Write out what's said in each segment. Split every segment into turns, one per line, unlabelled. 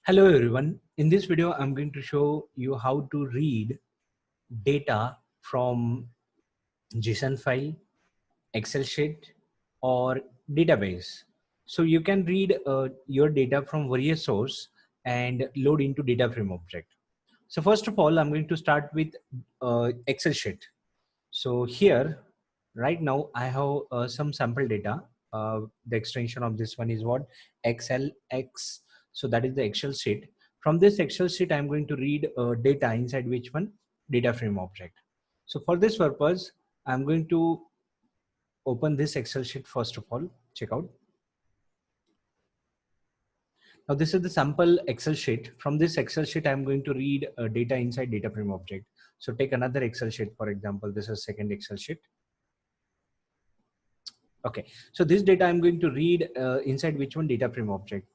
Hello everyone. In this video, I'm going to show you how to read data from JSON file, Excel sheet, or database. So you can read your data from various source and load into data frame object. So first of all, I'm going to start with Excel sheet. So here, right now, I have some sample data. The extension of this one is what? XLX. So that is the Excel sheet. From this Excel sheet, I'm going to read data inside which one? Data frame object. So for this purpose, I'm going to open this Excel sheet first of all. Check out. Now this is the sample Excel sheet. From this Excel sheet, I'm going to read data inside data frame object. So take another Excel sheet, for example, this is second Excel sheet. Okay, so this data I'm going to read inside which one? Data frame object.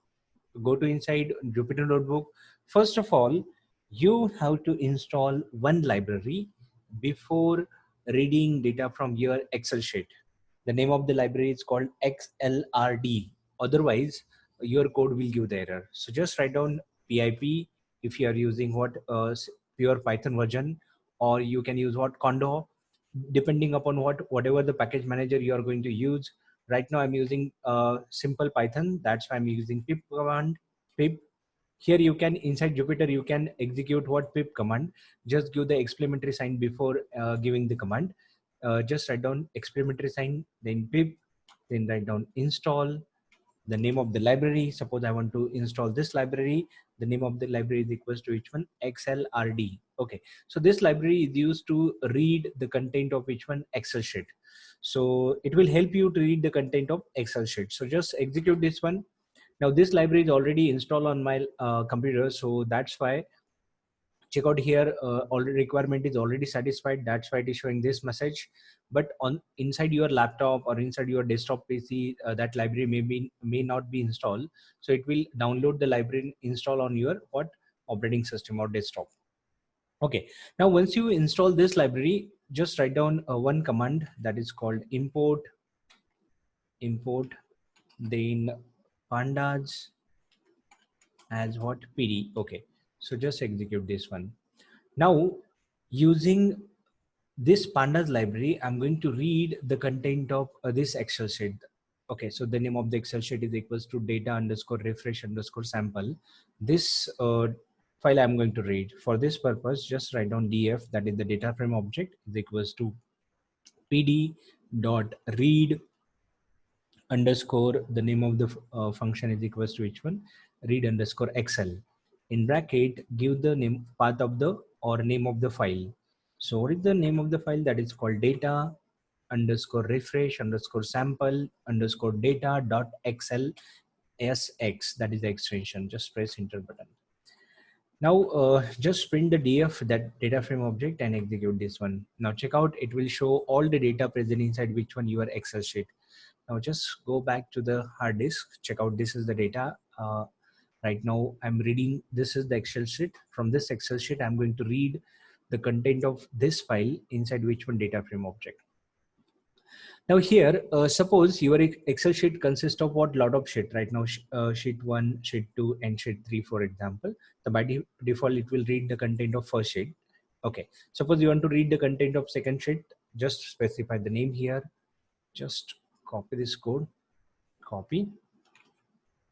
Go to inside Jupyter Notebook. First of all, you have to install one library before reading data from your Excel sheet. The name of the library is called XLRD. Otherwise, your code will give the error. So just write down PIP if you are using what pure Python version, or you can use what Condo, depending upon whatever the package manager you are going to use. Right now I'm using simple Python, that's why I'm using pip command. Pip, here you can inside Jupyter you can execute what pip command. Just give the exclamatory sign before giving the command. Just write down exclamatory sign, then pip, then write down install, the name of the library. Suppose I want to install this library, the name of the library is equals to which one? XLRD. Okay, so this library is used to read the content of which one? Excel sheet. So it will help you to read the content of Excel sheet. So just execute this one. Now this library is already installed on my computer, so that's why check out here, already requirement is already satisfied, that's why it is showing this message. But on inside your laptop or inside your desktop PC, that library may not be installed, so it will download the library, install on your what? Operating system or desktop. Okay, now once you install this library, just write down one command that is called import then pandas as what? PD. Okay, so just execute this one. Now using this pandas library, I'm going to read the content of this Excel sheet. Okay, so the name of the Excel sheet is equals to data underscore refresh underscore sample. This file I'm going to read. For this purpose, just write down df, that is the data frame object, is equals to pd dot read underscore, the name of the function is equals to which one? Read underscore Excel. In bracket, give the name path of the or name of the file. So what is the name of the file? That is called data underscore refresh underscore sample underscore data dot Excel sx. That is the extension. Just press enter button. Now just print the df, that data frame object, and execute this one. Now check out, it will show all the data present inside which one? Your Excel sheet. Now just go back to the hard disk, check out, this is the data. Right now I'm reading, this is the Excel sheet. From this Excel sheet, I'm going to read the content of this file inside which one? Data frame object. Now here, suppose your Excel sheet consists of what? Lot of sheet. Right now, sheet 1, sheet 2, and sheet 3, for example. So by default, it will read the content of first sheet. Okay. Suppose you want to read the content of second sheet, just specify the name here. Just copy this code, copy,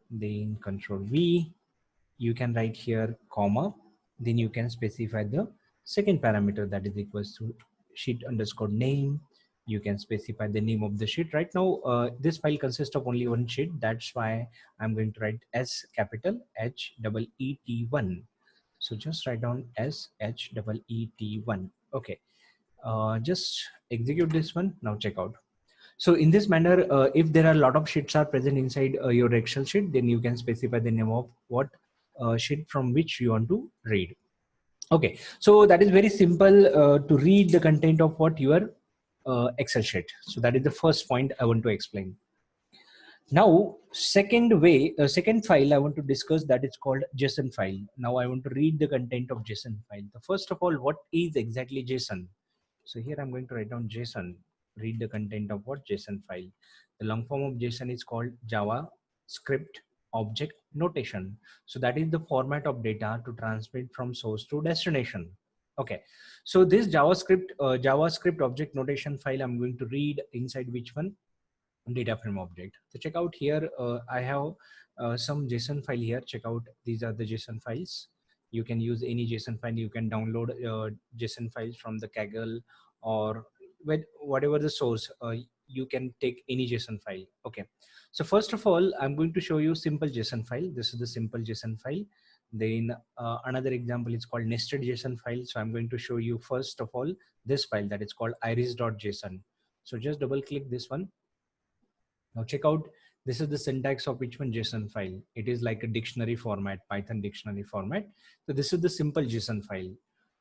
then Control V. You can write here comma, then you can specify the second parameter, that is equals to sheet underscore name. You can specify the name of the sheet. Right now this file consists of only one sheet, that's why I'm going to write S capital HEET1. So just write down SHEET1. Okay, just execute this one. Now check out. So in this manner, if there are a lot of sheets are present inside your Excel sheet, then you can specify the name of what sheet from which you want to read. Okay, so that is very simple to read the content of what? Your Excel sheet. So that is the first point I want to explain. Now, second file I want to discuss, that is called JSON file. Now I want to read the content of JSON file. So first of all, what is exactly JSON? So here I'm going to write down JSON. Read the content of what? JSON file. The long form of JSON is called JavaScript. object notation. So that is the format of data to transmit from source to destination. Okay, so this JavaScript object notation file I'm going to read inside which one? Data frame object. So check out here, I have some JSON file here. Check out, these are the JSON files. You can use any JSON file. You can download JSON files from the Kaggle or with whatever the source. You can take any JSON file. Okay, so first of all, I'm going to show you simple JSON file. This is the simple JSON file. Then another example is called nested JSON file. So I'm going to show you first of all this file that is called iris.json. So just double click this one. Now check out, this is the syntax of which one? JSON file. It is like a dictionary format, Python dictionary format. So this is the simple JSON file.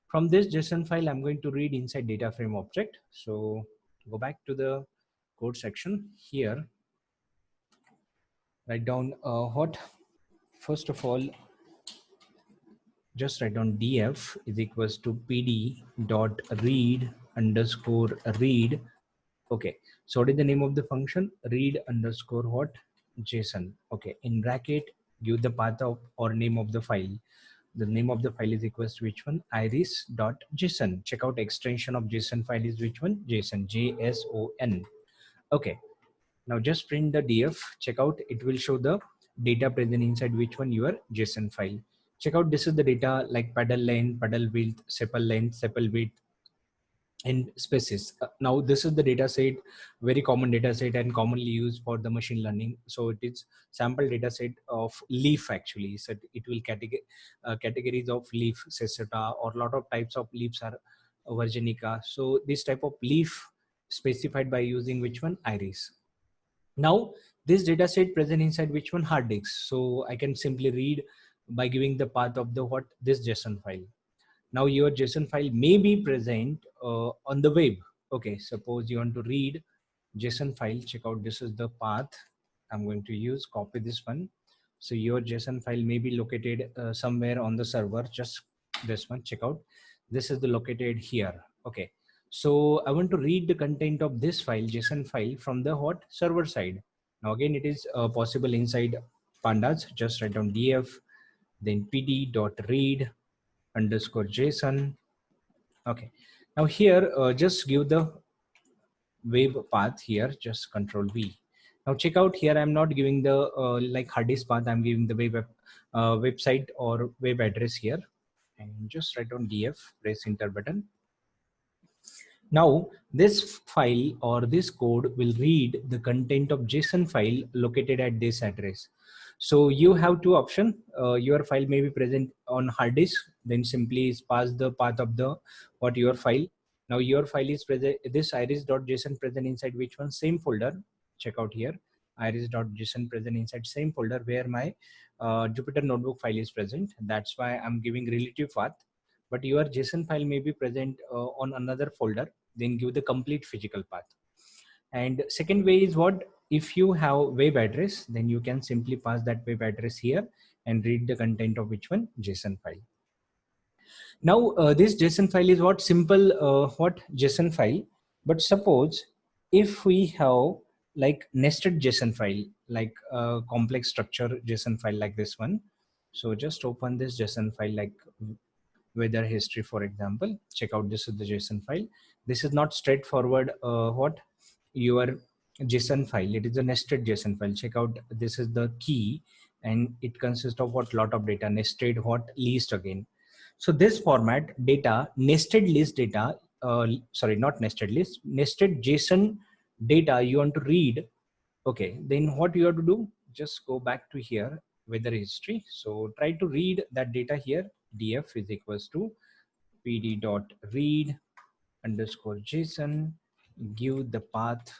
From this JSON file, I'm going to read inside data frame object. So go back to the code section here. Write down what? First of all, just write down df is equals to pd dot read underscore read. Okay, so what is the name of the function? Read underscore what? JSON. Okay, in bracket, give the path of or name of the file. The name of the file is equals to which one? Iris.json. Check out extension of JSON file is which one? JSON, JSON. Okay, now just print the df. Check out, it will show the data present inside which one? Your JSON file. Check out, this is the data like paddle length, paddle width, sepal width, and species. Now this is the data set, very common data set and commonly used for the machine learning. So it is sample data set of leaf actually. So it will categories of leaf, etc. or a lot of types of leaves are virginica. So this type of leaf specified by using which one? Iris. Now this data set present inside which one? Hard disk. So I can simply read by giving the path of the what? This JSON file. Now your JSON file may be present on the web. Okay, suppose you want to read JSON file. Check out, this is the path I'm going to use. Copy this one. So your JSON file may be located somewhere on the server. Just this one. Check out, this is the located here. Okay, so I want to read the content of this file, JSON file, from the what? Server side. Now again, it is possible inside pandas. Just write down df, then pd dot read underscore JSON. Okay, now here just give the web path here, just control V. Now check out here, I'm not giving the like hard disk path, I'm giving the website or web address here, and just write down df, press enter button. Now this file or this code will read the content of JSON file located at this address. So you have two options. Your file may be present on hard disk, then simply pass the path of the what your file. Now your file is present, this iris.json present inside which one? Same folder. Check out here, iris.json present inside same folder where my Jupyter notebook file is present. That's why I'm giving relative path. But your JSON file may be present on another folder, then give the complete physical path. And second way is what? If you have web address, then you can simply pass that web address here and read the content of which one? JSON file. Now this JSON file is what? Simple what? JSON file. But suppose if we have like nested JSON file, like complex structure JSON file like this one. So just open this JSON file like weather history, for example. Check out, this is the JSON file. This is not straightforward what? Your JSON file. It is a nested JSON file. Check out, this is the key and it consists of what? Lot of data, nested what? List again. So this format data, nested list data, sorry, not nested list, nested JSON data you want to read. Okay, then what you have to do? Just go back to here, weather history. So try to read that data here. Df is equals to pd dot read underscore JSON. Give the path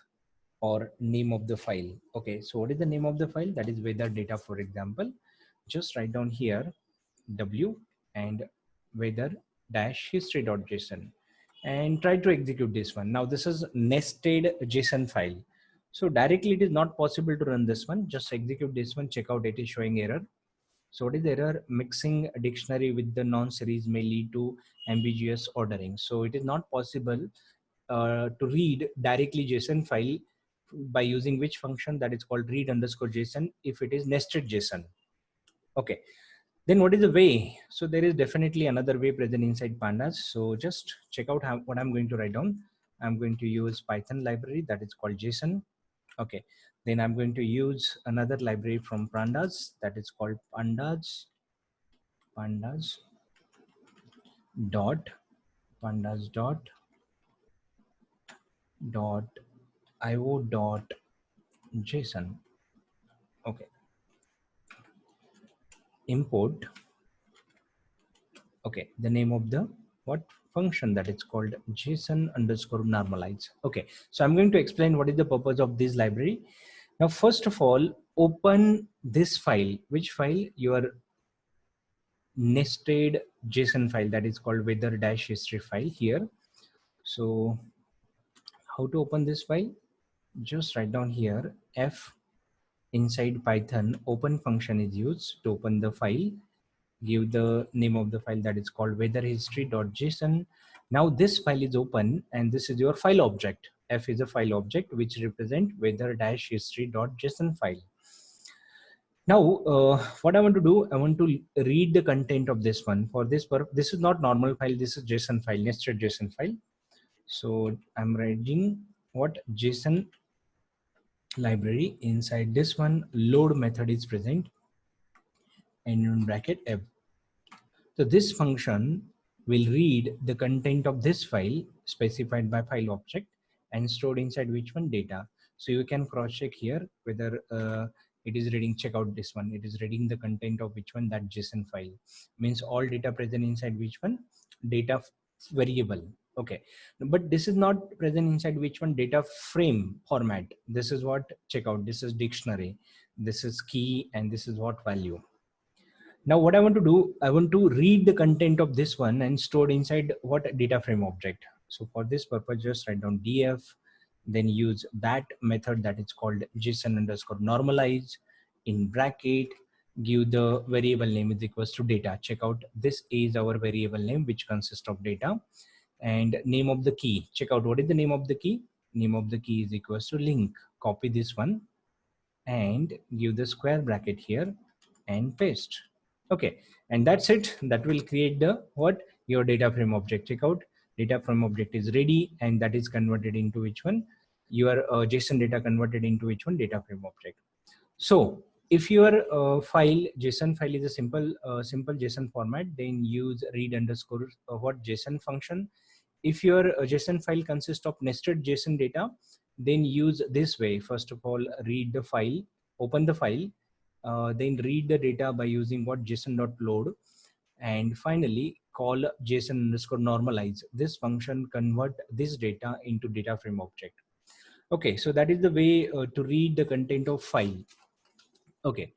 or name of the file. Okay, so what is the name of the file? That is weather data, for example. Just write down here w and weather dash history.json and try to execute this one. Now this is nested JSON file. So directly it is not possible to run this one. Just execute this one. Check out, it is showing error. So what is the error? Mixing a dictionary with the non-series may lead to ambiguous ordering. So it is not possible to read directly JSON file by using which function that is called read underscore JSON if it is nested JSON. Okay, then what is the way? So there is definitely another way present inside pandas. So just check out what I'm going to write down. I'm going to use Python library that is called JSON. Okay, then I'm going to use another library from pandas that is called pandas dot pandas dot io dot JSON. Okay, import. Okay, the name of the what function that it's called JSON underscore normalize. Okay, so I'm going to explain what is the purpose of this library. Now, first of all, open this file. Which file? Your nested JSON file that is called weather dash history file here. So how to open this file? Just write down here F inside Python open function is used to open the file. Give the name of the file that is called weatherhistory.json. Now this file is open and this is your file object. F is a file object which represent weather-history.json file. Now what I want to do, I want to read the content of this one. For this purpose, this is not normal file, this is JSON file, nested JSON file. So I'm writing what JSON library. Inside this one, load method is present and in bracket F. So this function will read the content of this file specified by file object and stored inside which one? Data. So you can cross check here whether it is reading, check out this one. It is reading the content of which one? That JSON file. Means all data present inside which one? Data variable. Okay, but this is not present inside which one? Data frame format. This is what? Check out. This is dictionary. This is key and this is what? Value. Now what I want to do, I want to read the content of this one and stored inside what? Data frame object. So for this purpose, just write down df, then use that method that is called JSON underscore normalize in bracket, give the variable name is equals to data. Check out, this is our variable name which consists of data, and name of the key. Check out what is the name of the key. Name of the key is equals to link. Copy this one and give the square bracket here and paste. Okay, and that's it. That will create the what? Your data frame object. Check out, data frame object is ready and that is converted into which one? Your JSON data converted into which one? Data frame object. So if your file JSON file is a simple JSON format, then use read underscore what? JSON function. If your JSON file consists of nested JSON data, then use this way. First of all, read the file, open the file, then read the data by using what? JSON.load, and finally call JSON underscore normalize. This function convert this data into data frame object. Okay, so that is the way to read the content of file. Okay,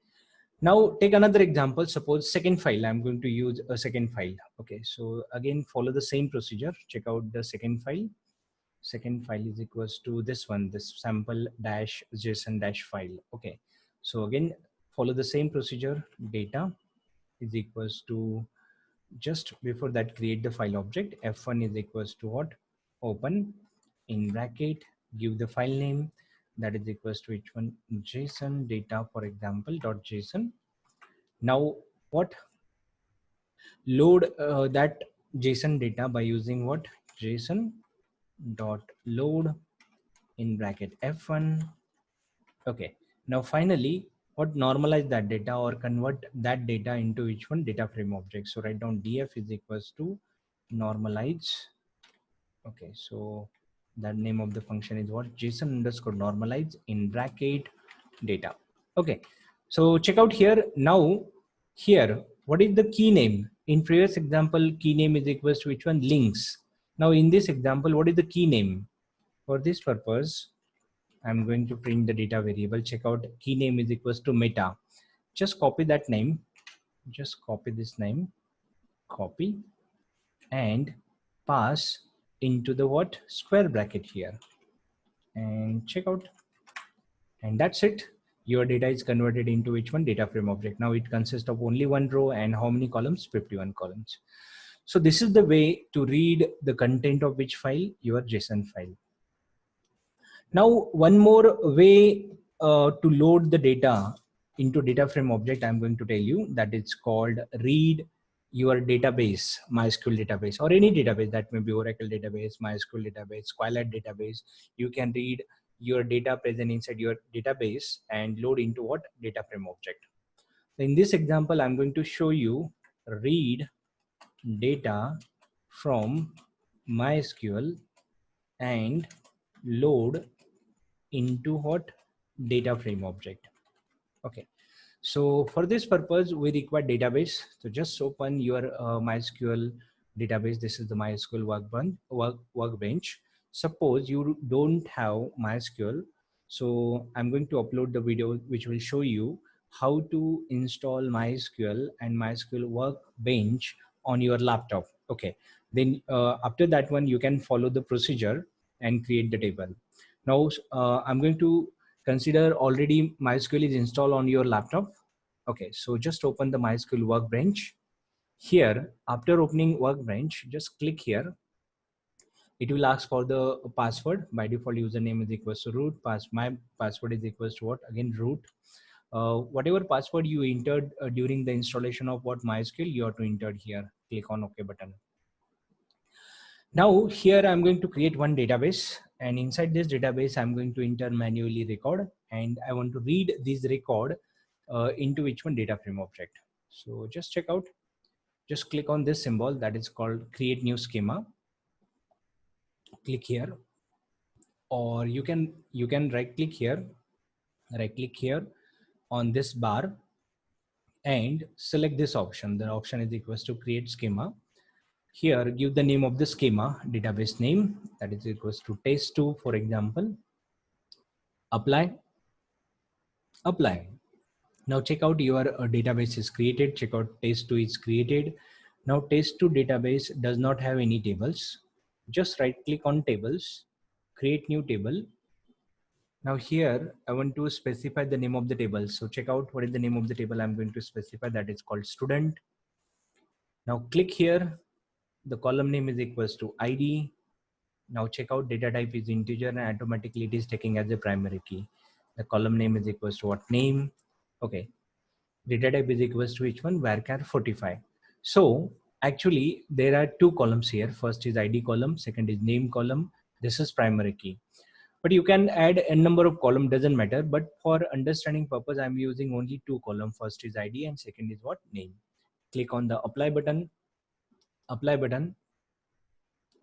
now take another example. Suppose second file, I'm going to use a second file. Okay, so again follow the same procedure. Check out the second file. Second file is equals to this one, this sample dash JSON dash file. Okay, so again follow the same procedure. Data is equals to, just before that create the file object. F1 is equals to what? Open in bracket, give the file name that is equals to which one? JSON data, for example, dot JSON. Now what? Load that JSON data by using what? JSON dot load in bracket F1. Okay, now finally what? Normalize that data or convert that data into which one? Data frame object. So write down df is equals to normalize. Okay, so that name of the function is what? JSON underscore normalize in bracket data. Okay, so check out here. Now here, what is the key name? In previous example, key name is equals to which one? Links. Now in this example, what is the key name? For this purpose, I'm going to print the data variable. Check out, key name is equals to meta. Just copy that name. Just copy this name, copy, and pass into the what? Square bracket here. And check out. And that's it. Your data is converted into which one? Data frame object. Now it consists of only one row and how many columns? 51 columns. So this is the way to read the content of which file? Your JSON file. Now, one more way to load the data into data frame object, I'm going to tell you that it's called read your database, MySQL database, or any database. That may be Oracle database, MySQL database, SQLite database. You can read your data present inside your database and load into what? Data frame object. In this example, I'm going to show you read data from MySQL and load into what? Data frame object. Okay, so for this purpose we require database. So just open your MySQL database. This is the MySQL workbench. Suppose you don't have MySQL, so I'm going to upload the video which will show you how to install MySQL and MySQL workbench on your laptop. Okay, then after that one you can follow the procedure and create the table. Now I'm going to consider already MySQL is installed on your laptop. Okay, so just open the MySQL workbench. Here, after opening workbench, just click here. It will ask for the password. By default, username is equals to root. My password is equals to what? Again, root. Whatever password you entered during the installation of what MySQL, you have to enter here. Click on OK button. Now here I'm going to create one database, and inside this database I'm going to enter manually record, and I want to read this record into which one? Data frame object. So just check out, just click on this symbol that is called create new schema. Click here, or you can right click here on this bar and select this option. The option is equals to create schema. Here, give the name of the schema, database name, that is equals to test2, for example. Apply. Now check out your database is created. Check out test2 is created. Now test2 database does not have any tables. Just right click on tables, create new table. Now here I want to specify the name of the table. So check out what is the name of the table I'm going to specify, that is called student. Now click here, the column name is equals to ID. Now check out data type is integer and automatically it is taking as a primary key. The column name is equals to what? Name. Okay. Data type is equals to which one? Varchar 45. So actually there are two columns here. First is ID column, second is name column. This is primary key. But you can add n number of column, doesn't matter. But for understanding purpose, I'm using only two column. First is ID and second is what? Name. Click on the apply button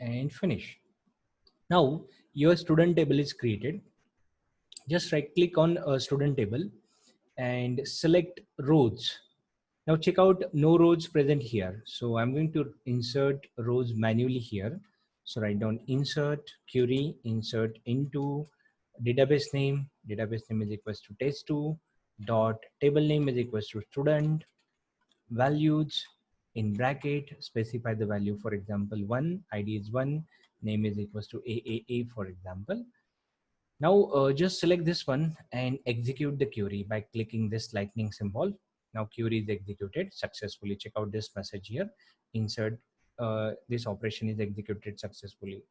and finish. Now your student table is created. Just right click on a student table and select rows. Now check out no rows present here. So I'm going to insert rows manually here. So write down insert query, insert into database name. Database name is equals to test2 dot table name is equals to student values in bracket, specify the value, for example 1, ID is 1, name is equals to AAA, for example. Now just select this one and execute the query by clicking this lightning symbol. Now query is executed successfully. Check out this message here. Insert, this operation is executed successfully.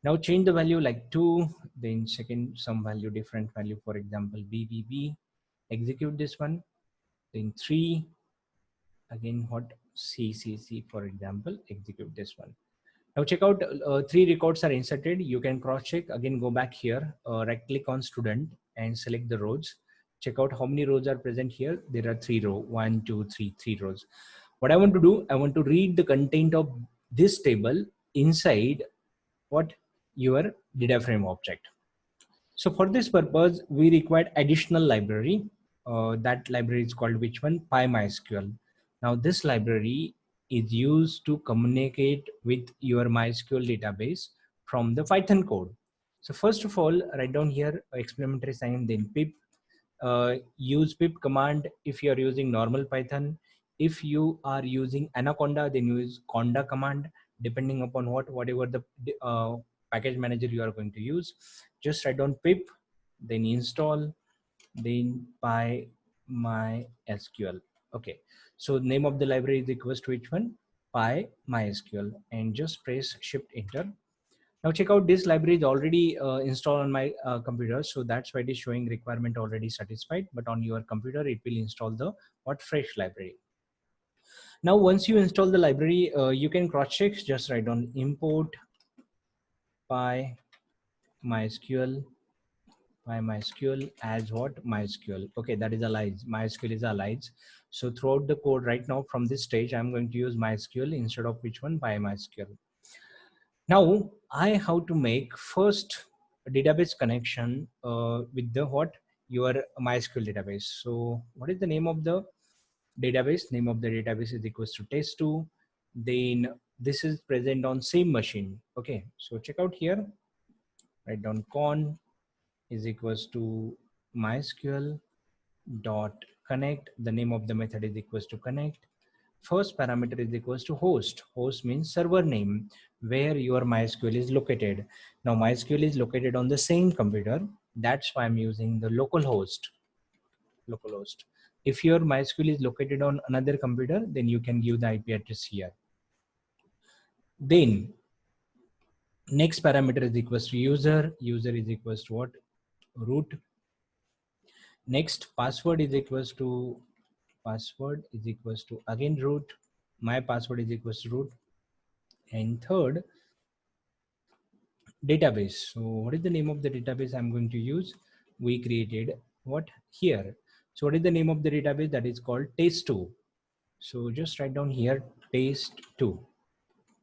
Now change the value like 2, then second some value, different value, for example BBB. Execute this one. Then 3, again what? CCC, for example. Execute this one. Now check out 3 records are inserted. You can cross check. Again go back here, right click on student and select the rows. Check out how many rows are present here. There are 3 rows, 1 2 3 3 rows. What I want to do, I want to read the content of this table inside what? Your data frame object. So for this purpose we required additional library. That library is called which one? PyMySQL. Now this library is used to communicate with your MySQL database from the Python code. So first of all, write down here explanatory sign, then pip. Use pip command if you are using normal Python. If you are using Anaconda, then use conda command, depending upon whatever the package manager you are going to use. Just write down pip, then install, then PyMySQL. Okay, so name of the library is equals to which one? PyMySQL, and just press shift enter. Now check out, this library is already installed on my computer, so that's why it is showing requirement already satisfied. But on your computer, it will install the what fresh library. Now once you install the library, you can cross check. Just write on import py mysql as what mysql. Okay, that is alive. MySQL is alive. So throughout the code right now from this stage, I'm going to use mysql instead of which one, by mysql. Now I have to make first a database connection with the what, your MySQL database. So what is the name of the database? Name of the database is equals to test2. Then this is present on same machine. Okay, so check out here, write down con is equals to MySQL dot connect. The name of the method is equals to connect. First parameter is equals to host. Host means server name where your MySQL is located. Now MySQL is located on the same computer. That's why I'm using the localhost. Localhost. If your MySQL is located on another computer, then you can give the IP address here. Then next parameter is equals to user. User is equals to what? Root. Next password is equals to again root. My password is equals to root. And third, database. So what is the name of the database I'm going to use? We created what here. So what is the name of the database? That is called test2. So just write down here test2.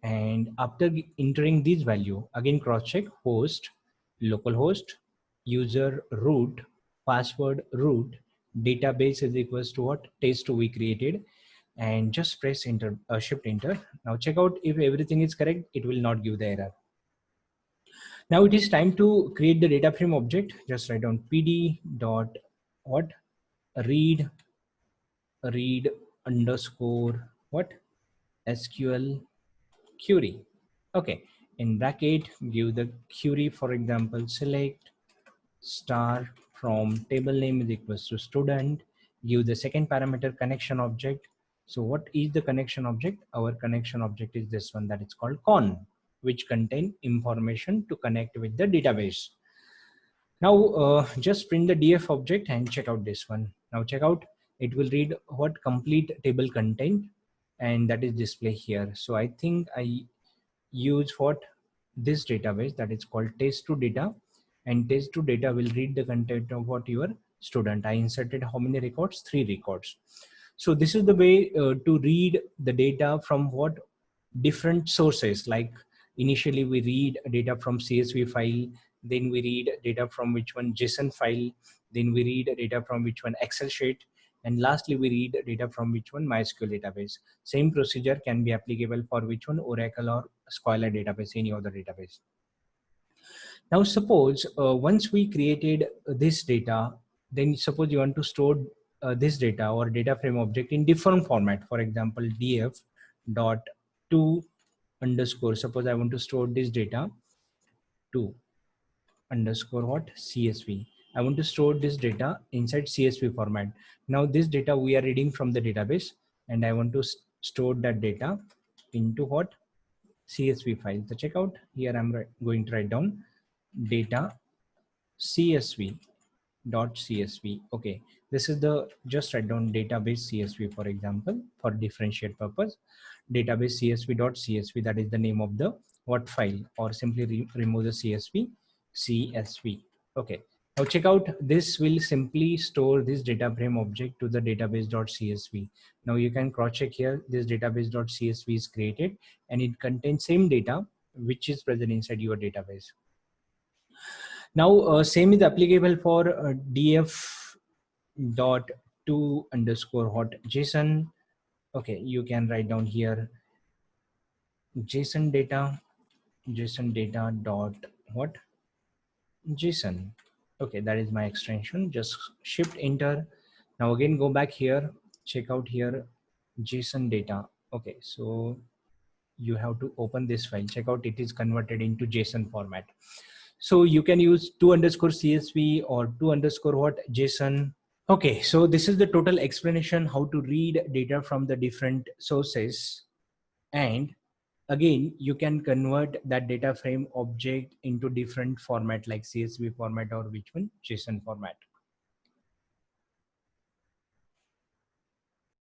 And after entering this value, again cross check host, localhost, user root, password root, database is equals to what? Test2 we created. And just press enter, shift enter. Now check out if everything is correct, it will not give the error. Now it is time to create the data frame object. Just write down pd dot what, read underscore what, SQL query. Okay, in bracket give the query, for example select star from table name is equals to student. Give the second parameter connection object. So what is the connection object? Our connection object is this one, that is called con, which contain information to connect with the database. Now just print the df object and check out this one. Now check out, it will read what complete table content, and that is display here. So I think I use what, this database, that is called test2 data, and test2 data will read the content of what, your student. I inserted how many records? 3 records. So this is the way to read the data from what, different sources. Like initially we read data from CSV file, then we read data from which one, JSON file, then we read data from which one, Excel sheet, and lastly we read data from which one, MySQL database. Same procedure can be applicable for which one, Oracle or Squalor database, any other database. Now suppose once we created this data, then suppose you want to store this data or data frame object in different format. For example, df dot to underscore, suppose I want to store this data to underscore what, CSV. I want to store this data inside CSV format. Now this data we are reading from the database, and I want to store that data into what, CSV file. So check out here, I'm going to write down data CSV dot CSV. Okay, this is the, just write down database CSV, for example, for differentiate purpose. Database CSV dot CSV, that is the name of the what file, or simply remove the CSV. Okay, now check out, this will simply store this data frame object to the database dot CSV. Now you can cross check here, this database dot CSV is created and it contains same data which is present inside your database. Now same is applicable for df dot to underscore hot JSON. Okay, you can write down here JSON data dot what, JSON. Okay, that is my extension. Just shift enter. Now again go back here, check out here JSON data. Okay, so you have to open this file, check out, it is converted into JSON format. So you can use to underscore CSV or to underscore what, JSON. Okay, so this is the total explanation how to read data from the different sources and Again, you can convert that data frame object into different format like CSV format or which one JSON format.